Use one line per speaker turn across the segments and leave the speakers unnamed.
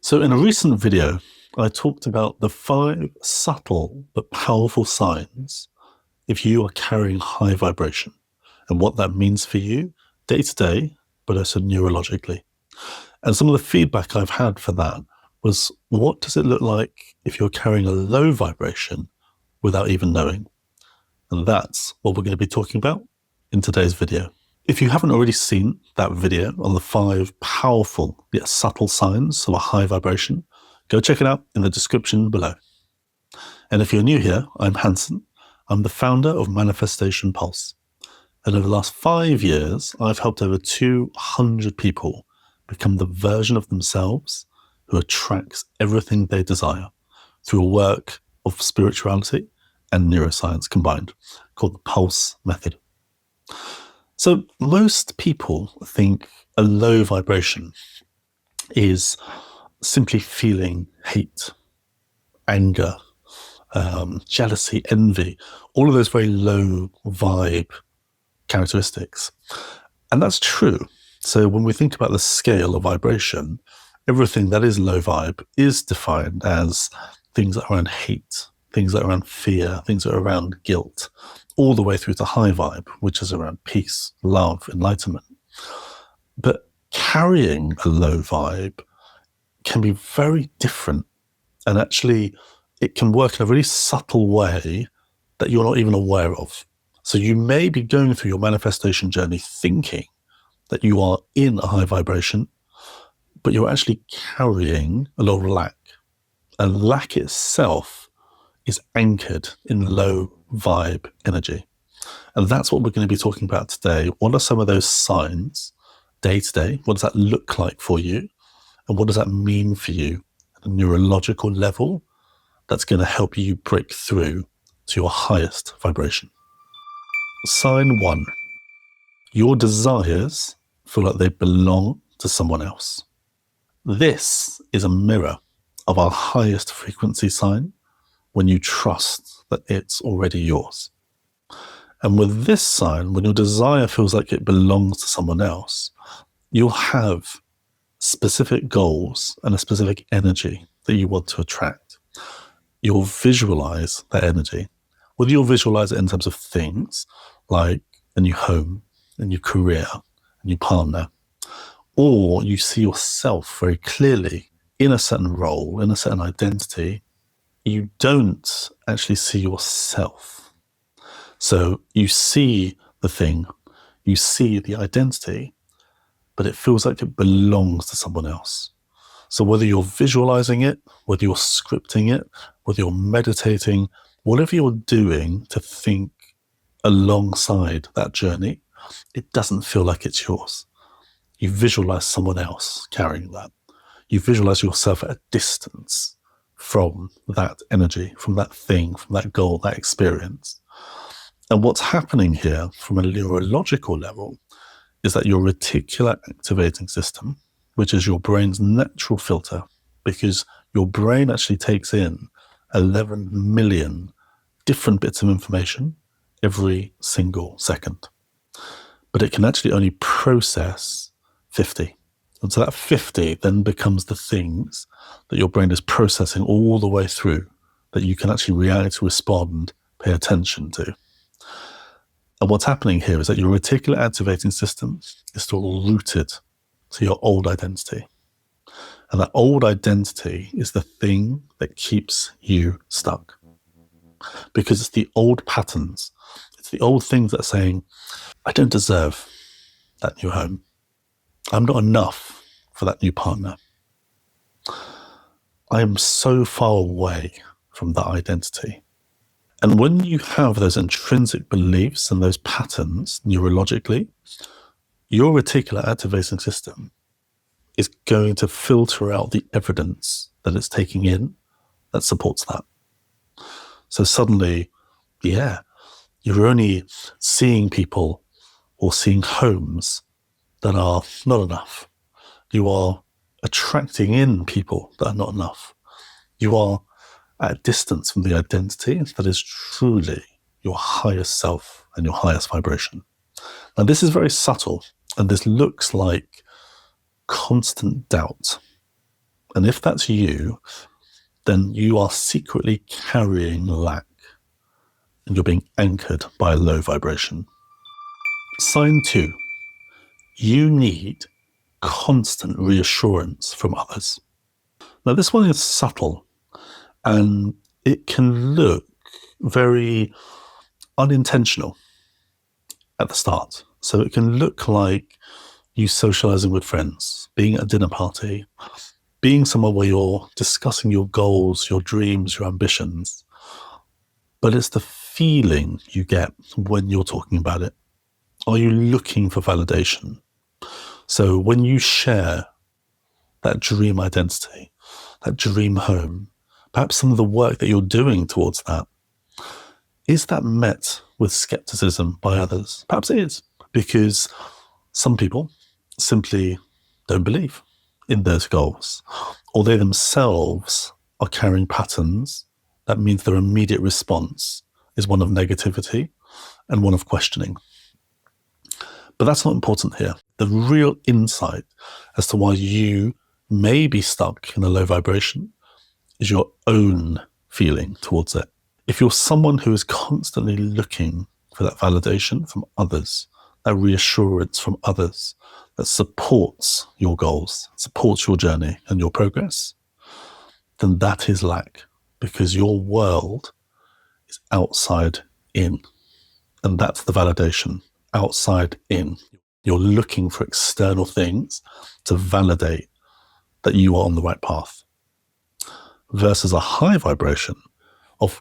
So in a recent video, I talked about the 5 subtle but powerful signs if you are carrying high vibration and what that means for you day to day, but also neurologically. And some of the feedback I've had for that was, what does it look like if you're carrying a low vibration without even knowing? And that's what we're going to be talking about in today's video. If you haven't already seen that video on the 5 powerful yet subtle signs of a high vibration, go check it out in the description below. And if you're new here, I'm Hanson. I'm the founder of Manifestation Pulse. And over the last 5 years, I've helped over 200 people become the version of themselves who attracts everything they desire through a work of spirituality and neuroscience combined, called the Pulse Method. So most people think a low vibration is simply feeling hate, anger, jealousy, envy, all of those very low vibe characteristics. And that's true. So when we think about the scale of vibration, everything that is low vibe is defined as things that are around hate, things that are around fear, things that are around guilt, all the way through to high vibe, which is around peace, love, enlightenment. But carrying a low vibe can be very different. And actually, it can work in a really subtle way that you're not even aware of. So you may be going through your manifestation journey thinking that you are in a high vibration, but you're actually carrying a lot of lack. And lack itself is anchored in low vibe energy. And that's what we're going to be talking about today. What are some of those signs day to day? What does that look like for you? And what does that mean for you at a neurological level that's going to help you break through to your highest vibration? Sign 1. Your desires feel like they belong to someone else. This is a mirror of our highest frequency sign when you trust that it's already yours. And with this sign, when your desire feels like it belongs to someone else, you'll have specific goals and a specific energy that you want to attract. You'll visualize that energy. Whether you'll visualize it in terms of things like a new home, a new career, a new partner, or you see yourself very clearly in a certain role, in a certain identity, you don't actually see yourself. So you see the thing, you see the identity, but it feels like it belongs to someone else. So whether you're visualizing it, whether you're scripting it, whether you're meditating, whatever you're doing to think alongside that journey, it doesn't feel like it's yours. You visualize someone else carrying that. You visualize yourself at a distance from that energy, from that thing, from that goal, that experience. And what's happening here from a neurological level is that your reticular activating system, which is your brain's natural filter, because your brain actually takes in 11 million different bits of information every single second. But it can actually only process 50. And so that 50 then becomes the things that your brain is processing all the way through, that you can actually react, respond, pay attention to. And what's happening here is that your reticular activating system is still rooted to your old identity. And that old identity is the thing that keeps you stuck. Because it's the old patterns, it's the old things that are saying, I don't deserve that new home. I'm not enough for that new partner. I am so far away from that identity. And when you have those intrinsic beliefs and those patterns neurologically, your reticular activating system is going to filter out the evidence that it's taking in that supports that. So suddenly, you're only seeing people or seeing homes that are not enough. You are attracting in people that are not enough. You are at a distance from the identity that is truly your highest self and your highest vibration. Now, this is very subtle, and this looks like constant doubt. And if that's you, then you are secretly carrying lack and you're being anchored by a low vibration. Sign 2, you need constant reassurance from others. Now, this one is subtle and it can look very unintentional at the start. So it can look like you socializing with friends, being at a dinner party, being somewhere where you're discussing your goals, your dreams, your ambitions. But it's the feeling you get when you're talking about it. Are you looking for validation? So when you share that dream identity, that dream home, perhaps some of the work that you're doing towards that, is that met with skepticism by others? Perhaps it is, because some people simply don't believe in those goals, or they themselves are carrying patterns. That means their immediate response is one of negativity and one of questioning. But that's not important here. The real insight as to why you may be stuck in a low vibration is your own feeling towards it. If you're someone who is constantly looking for that validation from others, that reassurance from others that supports your goals, supports your journey and your progress, then that is lack, because your world is outside in. And that's the validation, outside in. You're looking for external things to validate that you are on the right path, versus a high vibration of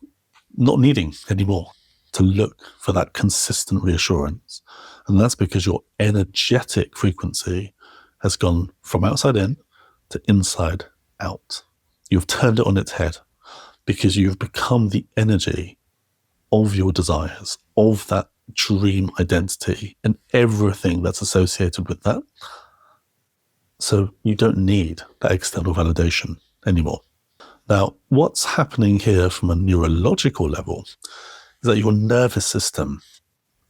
not needing anymore to look for that consistent reassurance. And that's because your energetic frequency has gone from outside in to inside out. You've turned it on its head because you've become the energy of your desires, of that dream identity and everything that's associated with that. So you don't need that external validation anymore. Now, what's happening here from a neurological level is that your nervous system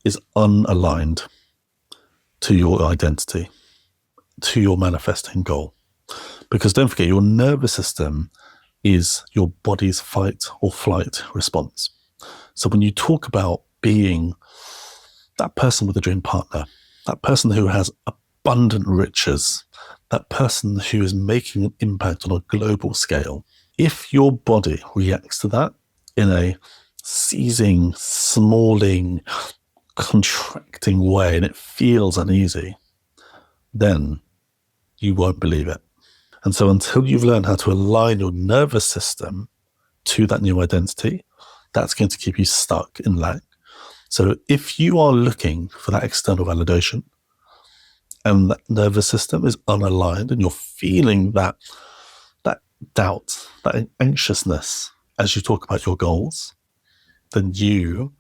is unaligned to your identity, to your manifesting goal. Because don't forget, your nervous system is your body's fight or flight response. So when you talk about being that person with a dream partner, that person who has abundant riches, that person who is making an impact on a global scale, if your body reacts to that in a seizing, smalling, contracting way and it feels uneasy, then you won't believe it. And so until you've learned how to align your nervous system to that new identity, that's going to keep you stuck in lack. So if you are looking for that external validation and that nervous system is unaligned and you're feeling that doubt, that anxiousness as you talk about your goals, then you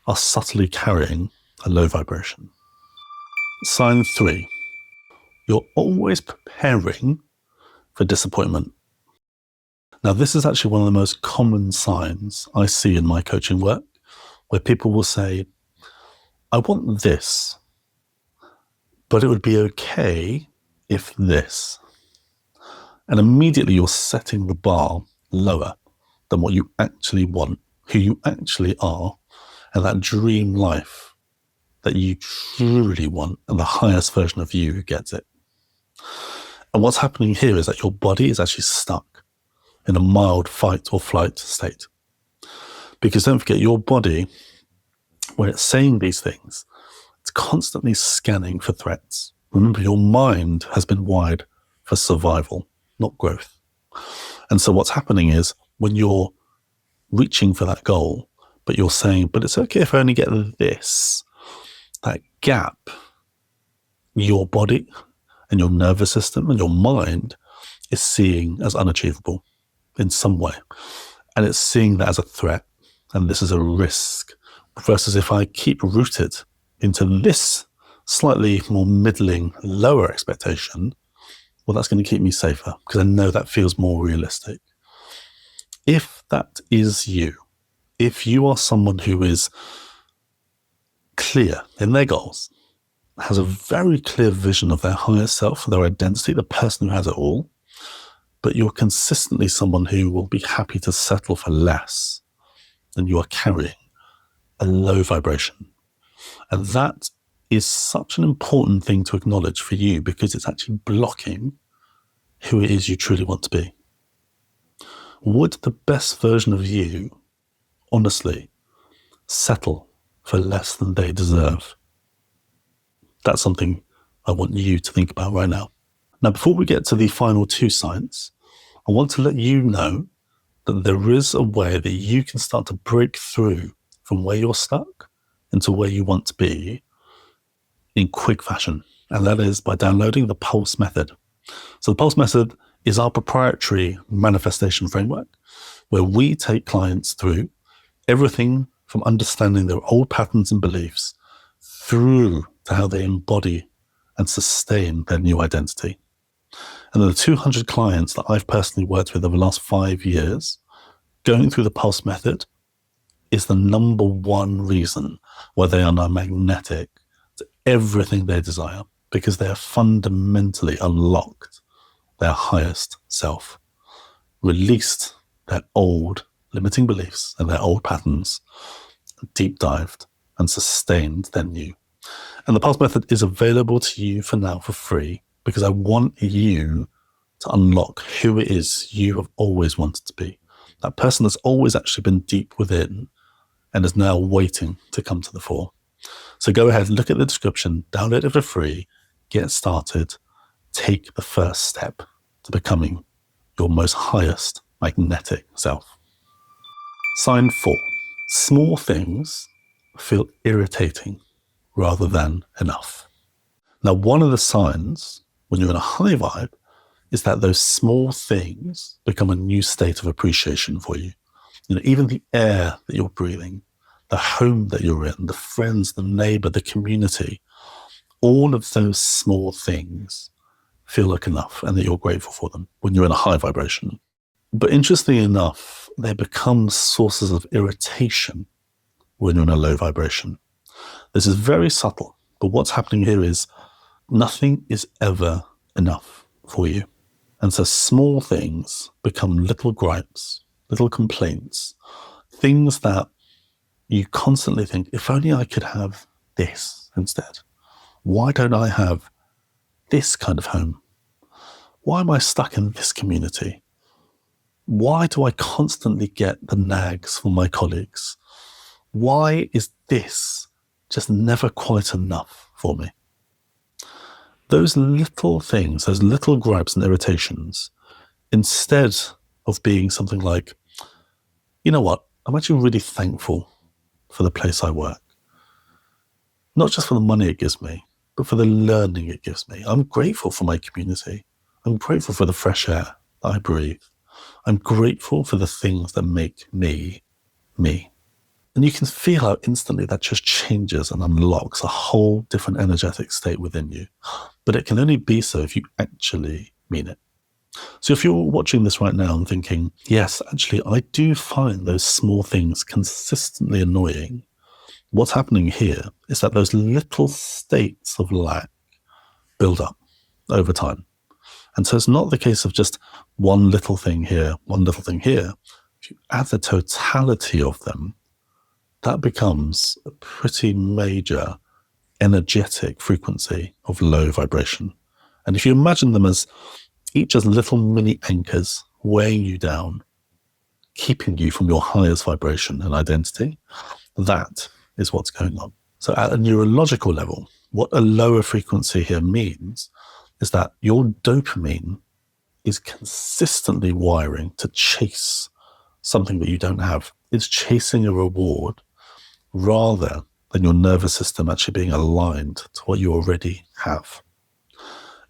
are subtly carrying a low vibration. Sign 3, you're always preparing for disappointment. Now, this is actually one of the most common signs I see in my coaching work, where people will say, I want this, but it would be okay if this. And immediately you're setting the bar lower than what you actually want, who you actually are, and that dream life that you truly want, and the highest version of you who gets it. And what's happening here is that your body is actually stuck in a mild fight or flight state. Because don't forget, your body, when it's saying these things, it's constantly scanning for threats. Remember, your mind has been wired for survival, not growth. And so what's happening is when you're reaching for that goal, but you're saying, but it's okay if I only get this, that gap, your body and your nervous system and your mind is seeing as unachievable in some way. And it's seeing that as a threat. And this is a risk, versus if I keep rooted into this slightly more middling, lower expectation, well, that's going to keep me safer because I know that feels more realistic. If that is you, if you are someone who is clear in their goals, has a very clear vision of their higher self, their identity, the person who has it all, but you're consistently someone who will be happy to settle for less, then you are carrying a low vibration. And that is such an important thing to acknowledge for you, because it's actually blocking who it is you truly want to be. Would the best version of you, honestly, settle for less than they deserve? That's something I want you to think about right now. Now, before we get to the final two signs, I want to let you know that there is a way that you can start to break through from where you're stuck into where you want to be in quick fashion. And that is by downloading the Pulse method. So the Pulse method is our proprietary manifestation framework where we take clients through everything from understanding their old patterns and beliefs through to how they embody and sustain their new identity. And the 200 clients that I've personally worked with over the last 5 years, going through the Pulse method is the number one reason why they are now magnetic to everything they desire, because they have fundamentally unlocked their highest self, released their old limiting beliefs and their old patterns, deep dived and sustained their new. And the Pulse method is available to you for now for free, because I want you to unlock who it is you have always wanted to be. That person that's always actually been deep within and is now waiting to come to the fore. So go ahead, look at the description, download it for free, get started, take the first step to becoming your most highest magnetic self. Sign 4. Small things feel irritating rather than enough. Now, one of the signs when you're in a high vibe is that those small things become a new state of appreciation for you. You know, even the air that you're breathing, the home that you're in, the friends, the neighbor, the community, all of those small things feel like enough and that you're grateful for them when you're in a high vibration. But interestingly enough, they become sources of irritation when you're in a low vibration. This is very subtle, but what's happening here is nothing is ever enough for you. And so small things become little gripes, little complaints, things that you constantly think, if only I could have this instead. Why don't I have this kind of home? Why am I stuck in this community? Why do I constantly get the nags from my colleagues? Why is this just never quite enough for me? Those little things, those little gripes and irritations, instead of being something like, you know what, I'm actually really thankful for the place I work. Not just for the money it gives me, but for the learning it gives me. I'm grateful for my community. I'm grateful for the fresh air that I breathe. I'm grateful for the things that make me, me. And you can feel how instantly that just changes and unlocks a whole different energetic state within you. But it can only be so if you actually mean it. So if you're watching this right now and thinking, yes, actually, I do find those small things consistently annoying, what's happening here is that those little states of lack build up over time. And so it's not the case of just one little thing here, one little thing here. If you add the totality of them, that becomes a pretty major energetic frequency of low vibration. And if you imagine them as each as little mini anchors weighing you down, keeping you from your highest vibration and identity, that is what's going on. So at a neurological level, what a lower frequency here means is that your dopamine is consistently wiring to chase something that you don't have. It's chasing a reward rather than your nervous system actually being aligned to what you already have.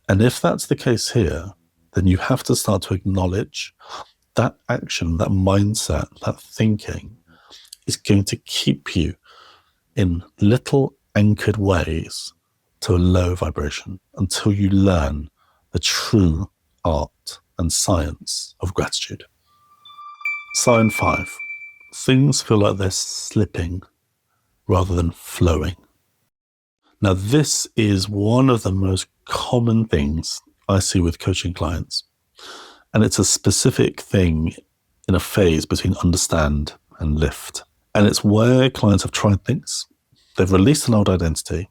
And if that's the case here, then you have to start to acknowledge that action, that mindset, that thinking is going to keep you in little anchored ways to a low vibration until you learn the true art and science of gratitude. Sign 5. Things feel like they're slipping rather than flowing. Now, this is one of the most common things I see with coaching clients. And it's a specific thing in a phase between understand and lift. And it's where clients have tried things. They've released an old identity.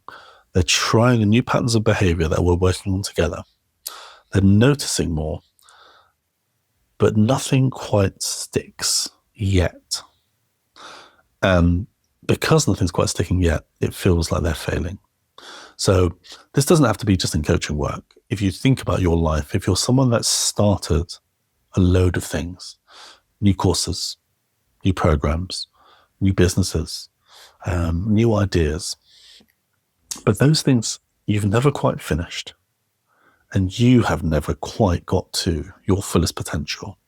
They're trying new patterns of behavior that we're working on together. They're noticing more, but nothing quite sticks yet. And because nothing's quite sticking yet, it feels like they're failing. So this doesn't have to be just in coaching work. If you think about your life, if you're someone that's started a load of things, new courses, new programs, new businesses, new ideas, but those things you've never quite finished, and you have never quite got to your fullest potential.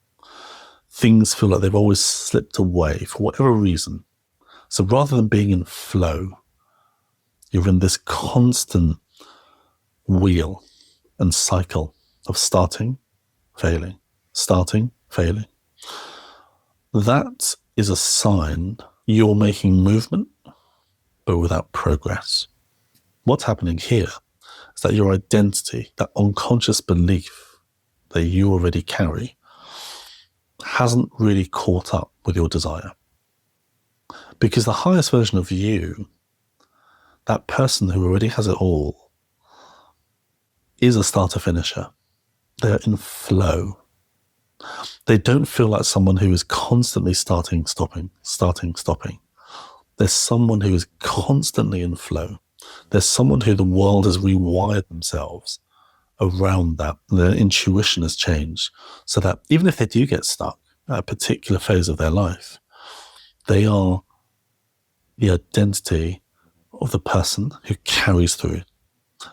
Things feel like they've always slipped away for whatever reason. So rather than being in flow, you're in this constant wheel and cycle of starting, failing, starting, failing. That is a sign you're making movement, but without progress. What's happening here is that your identity, that unconscious belief that you already carry, hasn't really caught up with your desire. Because the highest version of you, that person who already has it all, is a starter-finisher. They're in flow. They don't feel like someone who is constantly starting, stopping, starting, stopping. There's someone who is constantly in flow. There's someone who the world has rewired themselves around that. Their intuition has changed so that even if they do get stuck at a particular phase of their life, they are the identity of the person who carries through.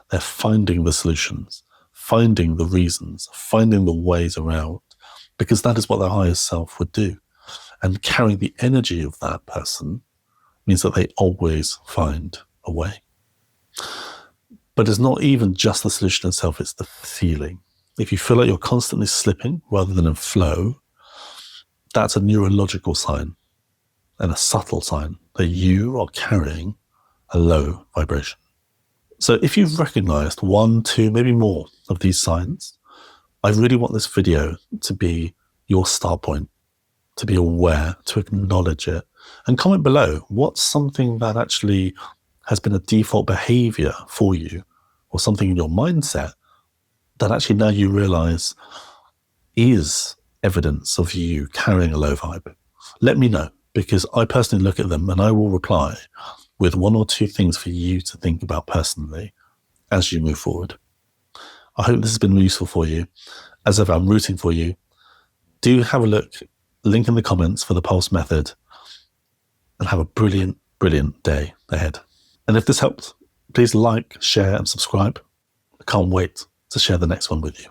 They're finding the solutions, finding the reasons, finding the ways around, because that is what their highest self would do. And carrying the energy of that person means that they always find a way. But it's not even just the solution itself, it's the feeling. If you feel like you're constantly slipping rather than in flow, that's a neurological sign and a subtle sign that you are carrying a low vibration. So if you've recognized 1, 2, maybe more of these signs, I really want this video to be your start point, to be aware, to acknowledge it, and comment below what's something that actually has been a default behavior for you, or something in your mindset that actually now you realize is evidence of you carrying a low vibe. Let me know, because I personally look at them and I will reply with 1 or 2 things for you to think about personally as you move forward. I hope this has been useful for you. As ever, I'm rooting for you. Do have a look, link in the comments for the Pulse method, and have a brilliant, brilliant day ahead. And if this helped, please like, share, and subscribe. I can't wait to share the next one with you.